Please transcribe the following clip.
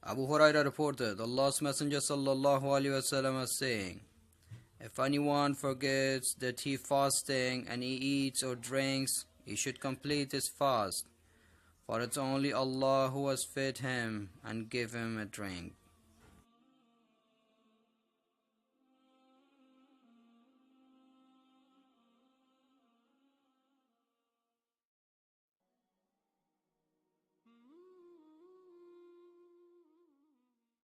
Abu Hurairah reported, Allah's Messenger sallallahu alaihi wasallam was saying, if anyone forgets that he fasting and he eats or drinks, he should complete his fast, for it's only Allah who has fed him and give him a drink.